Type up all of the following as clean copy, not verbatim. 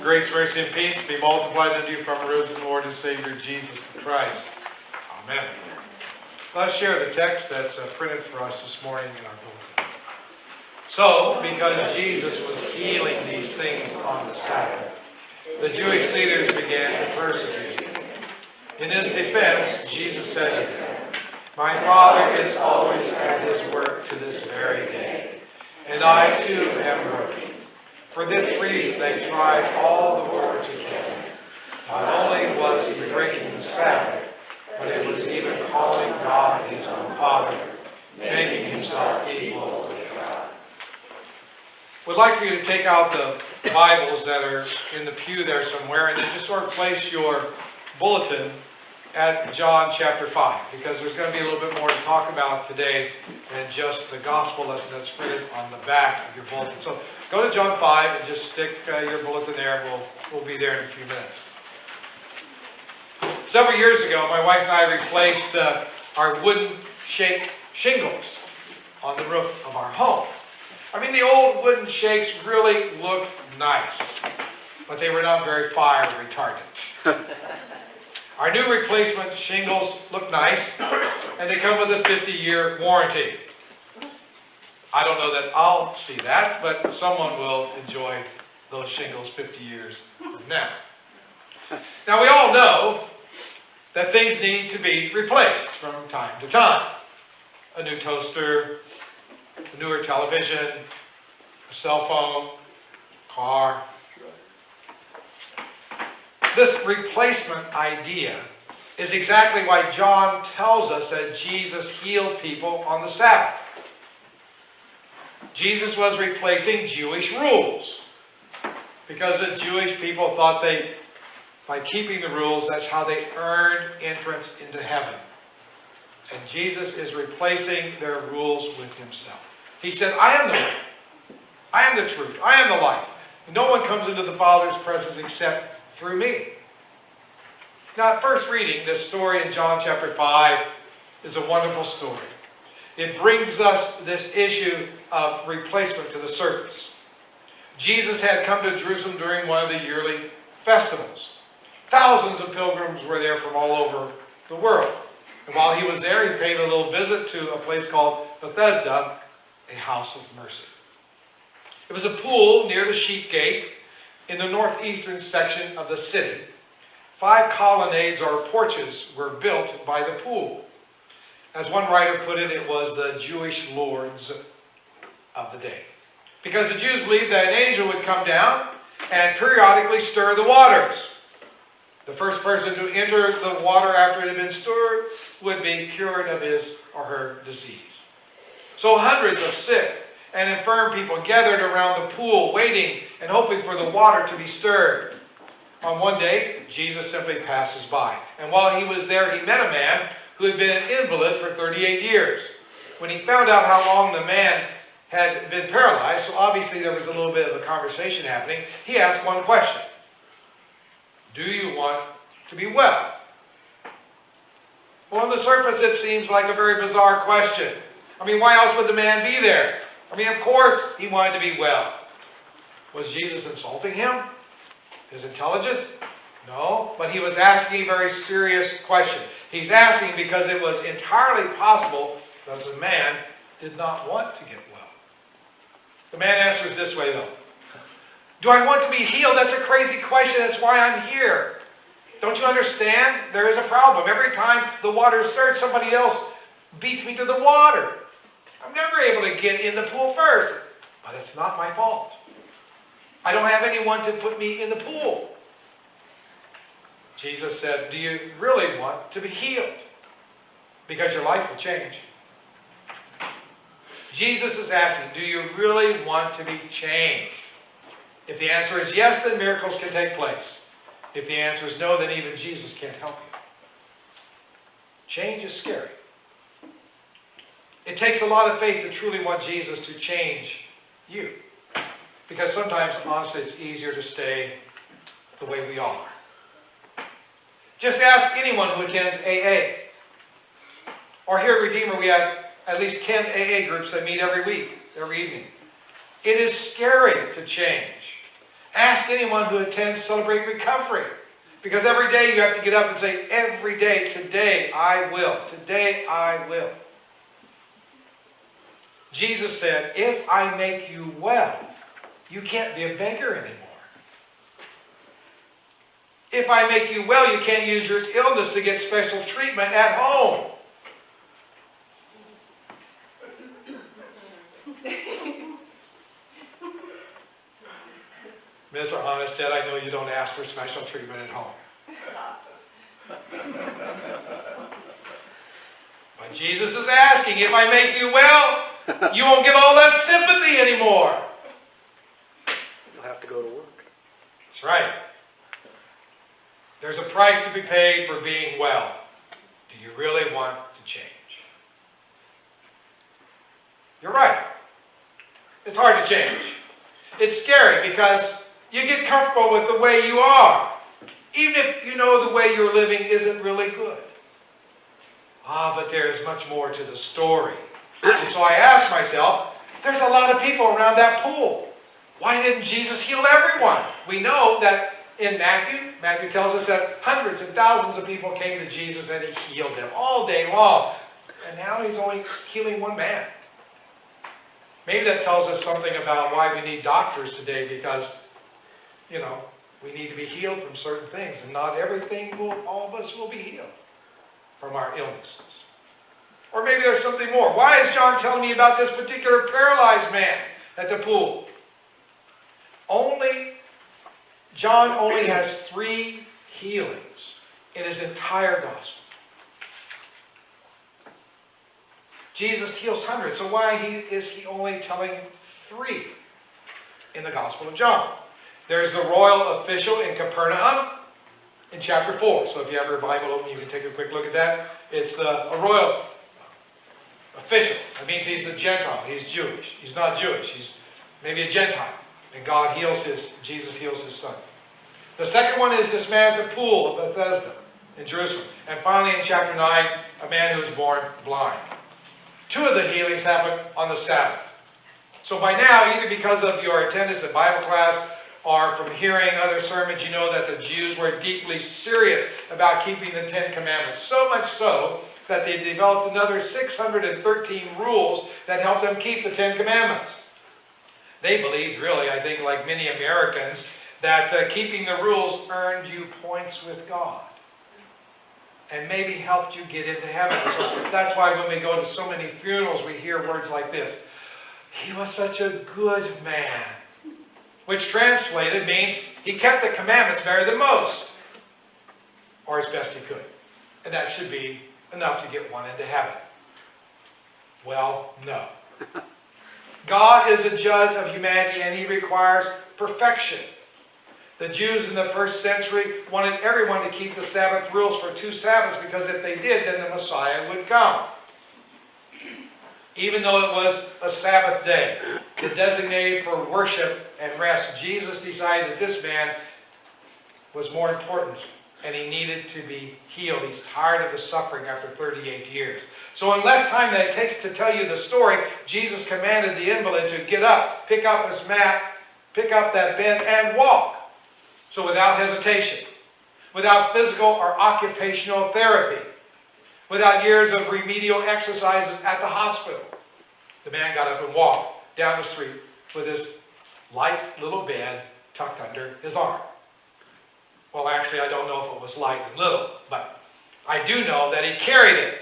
Grace, mercy, and peace be multiplied unto you from our risen Lord and Savior Jesus Christ. Amen. Let's share the text that's printed for us this morning in our bulletin. So, because Jesus was healing these things on the Sabbath, the Jewish leaders began to persecute him. In his defense, Jesus said to them, "My Father is always at his work to this very day, and I too am working." For this reason they tried all the more to kill him. Not only was he breaking the Sabbath, but it was even calling God his own Father, making himself equal with God. We'd like for you to take out the Bibles that are in the pew there somewhere and then just sort of place your bulletin at John chapter 5, because there's going to be a little bit more to talk about today than just the gospel lesson that's printed on the back of your bulletin. So go to John 5 and just stick your bulletin there. We'll be there in a few minutes. Several years ago, my wife and I replaced our wooden shake shingles on the roof of our home. I mean, the old wooden shakes really looked nice, but they were not very fire retardant. Our new replacement shingles look nice, and they come with a 50-year warranty. I don't know that I'll see that, but someone will enjoy those shingles 50 years from now. Now, we all know that things need to be replaced from time to time. A new toaster, a newer television, a cell phone, car. This replacement idea is exactly why John tells us that Jesus healed people on the Sabbath. Jesus was replacing Jewish rules because the Jewish people thought by keeping the rules, that's how they earned entrance into heaven. And Jesus is replacing their rules with himself. He said, "I am the way, I am the truth, I am the life. And no one comes into the Father's presence except through me." Now, at first reading, this story in John chapter 5 is a wonderful story. It brings us this issue of replacement to the surface. Jesus had come to Jerusalem during one of the yearly festivals. Thousands of pilgrims were there from all over the world. And while he was there, he paid a little visit to a place called Bethesda, a house of mercy. It was a pool near the sheep gate in the northeastern section of the city. 5 colonnades or porches were built by the pool. As one writer put it, it was the Jewish lords of the day. Because the Jews believed that an angel would come down and periodically stir the waters. The first person to enter the water after it had been stirred would be cured of his or her disease. So hundreds of sick and infirm people gathered around the pool, waiting and hoping for the water to be stirred. On one day, Jesus simply passes by. And while he was there, he met a man who had been an invalid for 38 years. When he found out how long the man had been paralyzed, so obviously there was a little bit of a conversation happening, he asked one question. "Do you want to be well?" Well, on the surface, it seems like a very bizarre question. I mean, why else would the man be there? I mean, of course he wanted to be well. Was Jesus insulting him? His intelligence? No, but he was asking a very serious question. He's asking because it was entirely possible that the man did not want to get well. The man answers this way, though. "Do I want to be healed? That's a crazy question. That's why I'm here. Don't you understand? There is a problem. Every time the water is stirred, somebody else beats me to the water. I'm never able to get in the pool first. But it's not my fault. I don't have anyone to put me in the pool." Jesus said, "Do you really want to be healed? Because your life will change." Jesus is asking, do you really want to be changed? If the answer is yes, then miracles can take place. If the answer is no, then even Jesus can't help you. Change is scary. It takes a lot of faith to truly want Jesus to change you. Because sometimes, honestly, it's easier to stay the way we are. Just ask anyone who attends AA. Or here at Redeemer, we have at least 10 AA groups that meet every week, every evening. It is scary to change. Ask anyone who attends Celebrate Recovery. Because every day you have to get up and say, every day, today I will. Today I will. Jesus said, if I make you well, you can't be a beggar anymore. If I make you well, you can't use your illness to get special treatment at home. Mr. Honest said, I know you don't ask for special treatment at home. But Jesus is asking, if I make you well, you won't get all that sympathy anymore. You'll have to go to work. That's right. There's a price to be paid for being well. Do you really want to change? You're right. It's hard to change. It's scary because you get comfortable with the way you are, even if you know the way you're living isn't really good. But there is much more to the story. And so I asked myself, there's a lot of people around that pool. Why didn't Jesus heal everyone? We know that in Matthew tells us that hundreds and thousands of people came to Jesus and he healed them all day long. And now he's only healing one man. Maybe that tells us something about why we need doctors today, because, we need to be healed from certain things, and not everything all of us will be healed from our illnesses. Or maybe there's something more. Why is John telling me about this particular paralyzed man at the pool? John only has 3 healings in his entire gospel. Jesus heals hundreds, so why is he only telling 3 in the Gospel of John? There's the royal official in Capernaum in chapter 4. So if you have your Bible open, you can take a quick look at that. It's a royal official. That means he's a Gentile. He's Jewish. He's not Jewish. He's maybe a Gentile. And Jesus heals his son. The second one is this man at the pool of Bethesda in Jerusalem. And finally in chapter 9, a man who was born blind. 2 of the healings happened on the Sabbath. So by now, either because of your attendance at Bible class or from hearing other sermons, you know that the Jews were deeply serious about keeping the 10 Commandments. So much so that they developed another 613 rules that helped them keep the 10 Commandments. They believed, really, I think like many Americans, that keeping the rules earned you points with God. And maybe helped you get into heaven. So that's why when we go to so many funerals, we hear words like this. He was such a good man. Which translated means he kept the commandments better than most. Or as best he could. And that should be enough to get one into heaven. Well, no. God is a judge of humanity and he requires perfection. The Jews in the first century wanted everyone to keep the Sabbath rules for 2 Sabbaths because if they did, then the Messiah would come. Even though it was a Sabbath day, designated for worship and rest, Jesus decided that this man was more important and he needed to be healed. He's tired of the suffering after 38 years. So in less time than it takes to tell you the story, Jesus commanded the invalid to get up, pick up his mat, pick up that bed, and walk. So without hesitation, without physical or occupational therapy, without years of remedial exercises at the hospital, the man got up and walked down the street with his light little bed tucked under his arm. Well, actually, I don't know if it was light and little, but I do know that he carried it.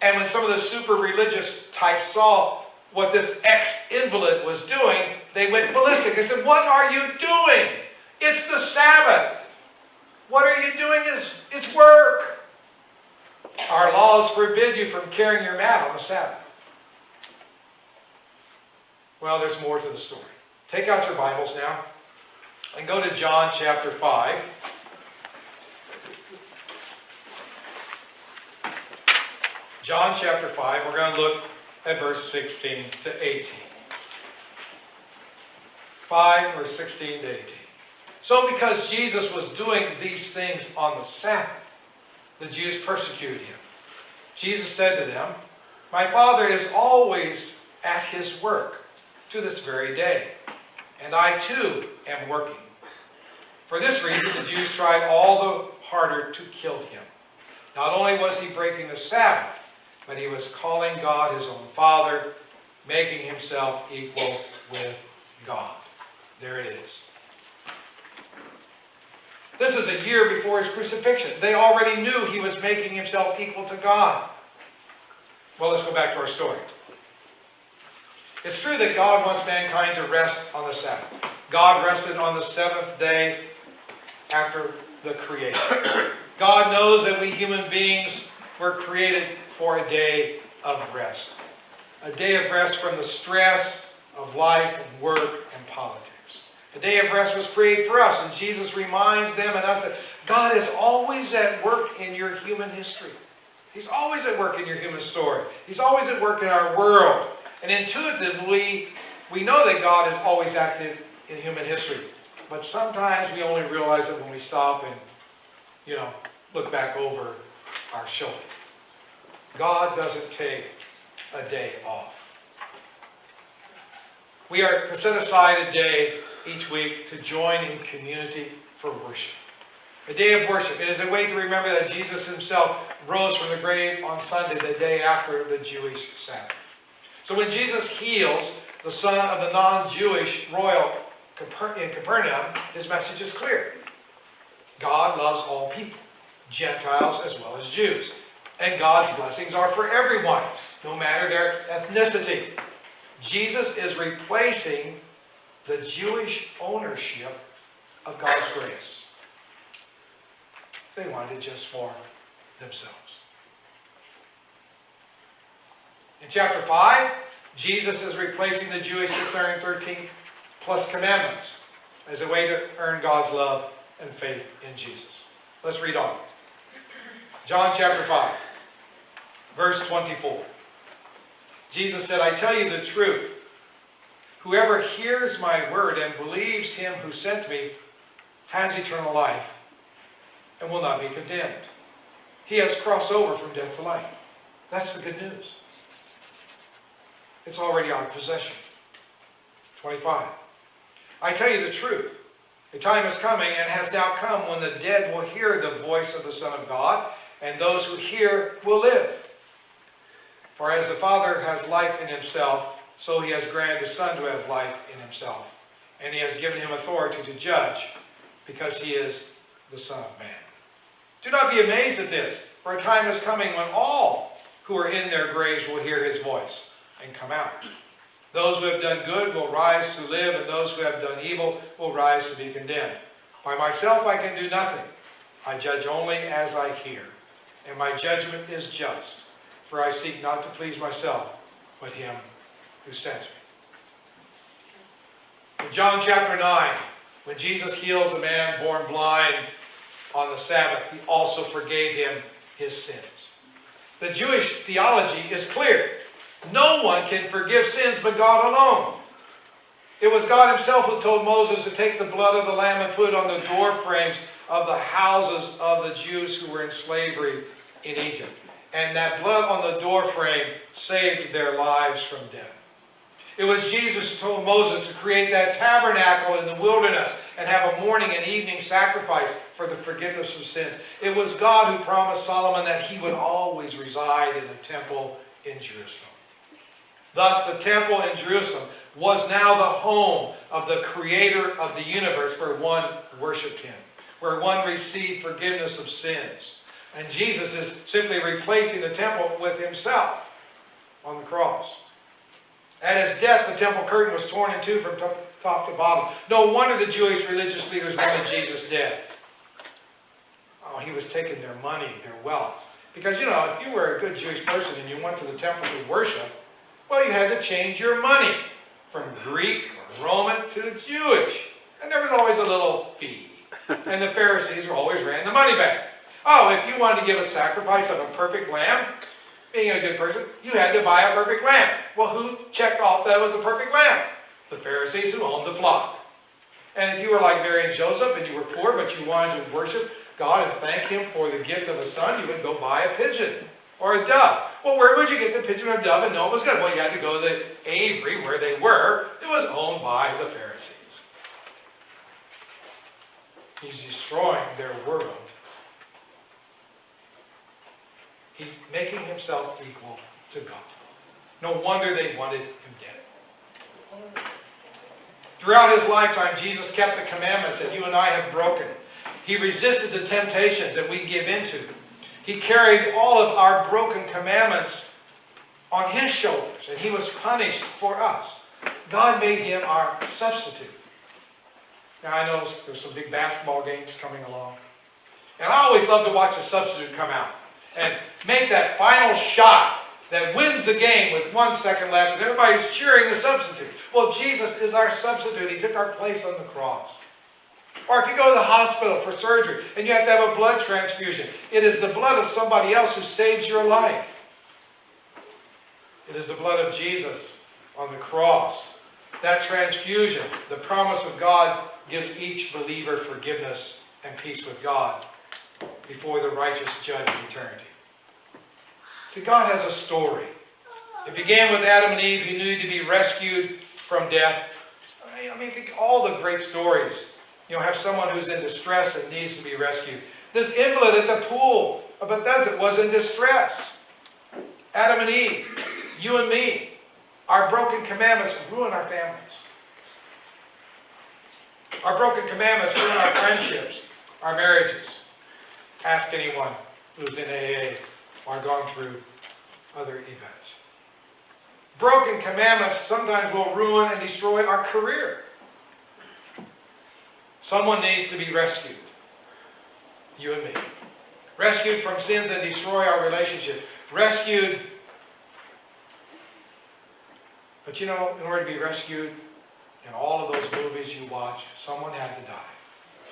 And when some of the super religious types saw what this ex-invalid was doing, they went ballistic. They said, "What are you doing? It's the Sabbath. What are you doing? It's work. Our laws forbid you from carrying your mat on the Sabbath." Well, there's more to the story. Take out your Bibles now and go to John chapter 5. John chapter 5, we're going to look at verse 16 to 18. 5, verse 16 to 18. So because Jesus was doing these things on the Sabbath, the Jews persecuted him. Jesus said to them, "My Father is always at his work to this very day, and I too am working." For this reason, the Jews tried all the harder to kill him. Not only was he breaking the Sabbath, but he was calling God his own Father, making himself equal with God. There it is. This is a year before his crucifixion. They already knew he was making himself equal to God. Well, let's go back to our story. It's true that God wants mankind to rest on the Sabbath. God rested on the seventh day after the creation. God knows that we human beings were created for a day of rest. A day of rest from the stress of life and work and politics. The day of rest was created for us, and Jesus reminds them and us that God is always at work in your human history. He's always at work in your human story. He's always at work in our world. And intuitively, we know that God is always active in human history. But sometimes we only realize it when we stop and, look back over our shoulder. God doesn't take a day off. We are to set aside a day each week to join in community for worship. A day of worship. It is a way to remember that Jesus himself rose from the grave on Sunday, the day after the Jewish Sabbath. So when Jesus heals the son of the non-Jewish royal in Capernaum, his message is clear. God loves all people, Gentiles as well as Jews. And God's blessings are for everyone, no matter their ethnicity. Jesus is replacing the Jewish ownership of God's grace. They wanted it just for themselves. In chapter 5, Jesus is replacing the Jewish 613 plus commandments as a way to earn God's love and faith in Jesus. Let's read on. John chapter 5, verse 24. Jesus said, I tell you the truth. Whoever hears my word and believes him who sent me has eternal life and will not be condemned. He has crossed over from death to life. That's the good news. It's already our possession. 25. I tell you the truth. A time is coming and has now come when the dead will hear the voice of the Son of God, and those who hear will live. For as the Father has life in himself, so he has granted the Son to have life in himself. And he has given him authority to judge, because he is the Son of Man. Do not be amazed at this, for a time is coming when all who are in their graves will hear his voice and come out. Those who have done good will rise to live, and those who have done evil will rise to be condemned. By myself I can do nothing. I judge only as I hear, and my judgment is just, for I seek not to please myself, but him who sent me. In John chapter 9, when Jesus heals a man born blind on the Sabbath, he also forgave him his sins. The Jewish theology is clear. No one can forgive sins but God alone. It was God himself who told Moses to take the blood of the lamb and put it on the door frames of the houses of the Jews who were in slavery in Egypt. And that blood on the door frame saved their lives from death. It was Jesus who told Moses to create that tabernacle in the wilderness and have a morning and evening sacrifice for the forgiveness of sins. It was God who promised Solomon that he would always reside in the temple in Jerusalem. Thus, the temple in Jerusalem was now the home of the creator of the universe, where one worshiped him, where one received forgiveness of sins. And Jesus is simply replacing the temple with himself on the cross. At his death, the temple curtain was torn in two from top to bottom. No wonder the Jewish religious leaders wanted Jesus dead. Oh, he was taking their money, their wealth. Because, if you were a good Jewish person and you went to the temple to worship, well, you had to change your money from Greek or Roman to Jewish. And there was always a little fee. And the Pharisees always ran the money back. Oh, if you wanted to give a sacrifice of a perfect lamb, being a good person, you had to buy a perfect lamb. Well, who checked off that it was a perfect lamb? The Pharisees who owned the flock. And if you were like Mary and Joseph and you were poor, but you wanted to worship God and thank him for the gift of a son, you would go buy a pigeon or a dove. Well, where would you get the pigeon or dove and know it was good? Well, you had to go to the aviary where they were. It was owned by the Pharisees. He's destroying their world. He's making himself equal to God. No wonder they wanted him dead. Throughout his lifetime, Jesus kept the commandments that you and I have broken. He resisted the temptations that we give into. He carried all of our broken commandments on his shoulders, and he was punished for us. God made him our substitute. Now I know there's some big basketball games coming along. And I always love to watch the substitute come out and make that final shot that wins the game with 1 second left, and everybody's cheering the substitute. Well, Jesus is our substitute. He took our place on the cross. Or if you go to the hospital for surgery and you have to have a blood transfusion, it is the blood of somebody else who saves your life. It is the blood of Jesus on the cross. That transfusion, the promise of God, gives each believer forgiveness and peace with God before the righteous judge of eternity. See, God has a story. It began with Adam and Eve who needed to be rescued from death. I mean, think all the great stories. Have someone who's in distress and needs to be rescued. This invalid at the pool of Bethesda was in distress. Adam and Eve, you and me, our broken commandments ruin our families. Our broken commandments ruin our friendships, our marriages. Ask anyone who's in AA or gone through other events. Broken commandments sometimes will ruin and destroy our career. Someone needs to be rescued. You and me. Rescued from sins that destroy our relationship. Rescued. But in order to be rescued, in all of those movies you watch, someone had to die.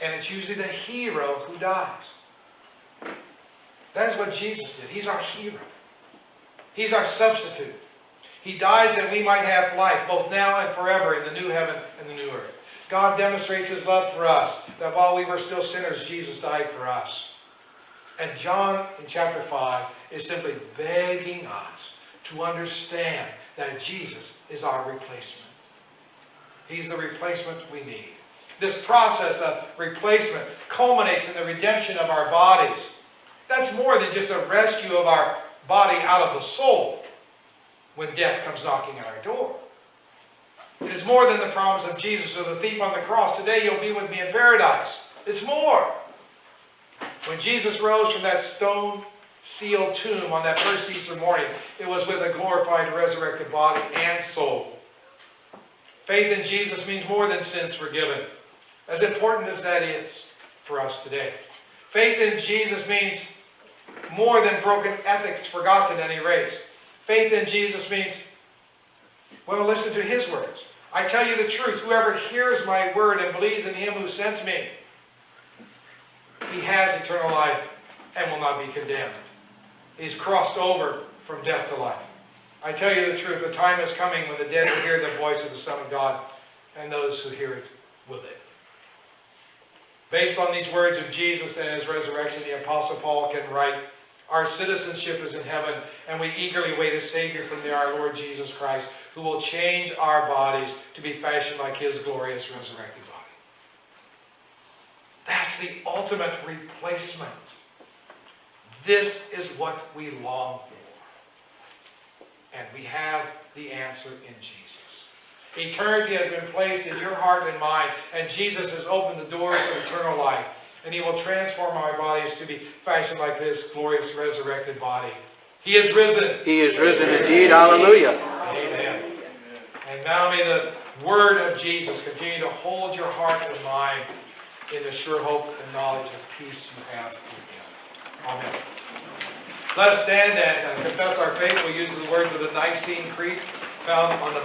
And it's usually the hero who dies. That is what Jesus did. He's our hero. He's our substitute. He dies that we might have life, both now and forever, in the new heaven and the new earth. God demonstrates his love for us, that while we were still sinners, Jesus died for us. And John, in chapter 5, is simply begging us to understand that Jesus is our replacement. He's the replacement we need. This process of replacement culminates in the redemption of our bodies. That's more than just a rescue of our body out of the soul when death comes knocking at our door. It is more than the promise of Jesus or the thief on the cross. Today you'll be with me in paradise. It's more. When Jesus rose from that stone-sealed tomb on that first Easter morning, it was with a glorified, resurrected body and soul. Faith in Jesus means more than sins forgiven, as important as that is for us today. Faith in Jesus means more than broken ethics forgotten and erased. Faith in Jesus means, well, listen to his words. I tell you the truth, whoever hears my word and believes in him who sent me, he has eternal life and will not be condemned. He's crossed over from death to life. I tell you the truth, the time is coming when the dead will hear the voice of the Son of God, and those who hear it will live. Based on these words of Jesus and his resurrection, the Apostle Paul can write, our citizenship is in heaven, and we eagerly wait a Savior from our Lord Jesus Christ, who will change our bodies to be fashioned like his glorious resurrected body. That's the ultimate replacement. This is what we long for. And we have the answer in Jesus. Eternity has been placed in your heart and mind, and Jesus has opened the doors of eternal life. And he will transform our bodies to be fashioned like his glorious resurrected body. He is risen. He is risen indeed. Hallelujah. Amen. And now may the word of Jesus continue to hold your heart and mind in the sure hope and knowledge of peace you have through him. Amen. Let us stand and confess our faith. We'll use the words of the Nicene Creed found on the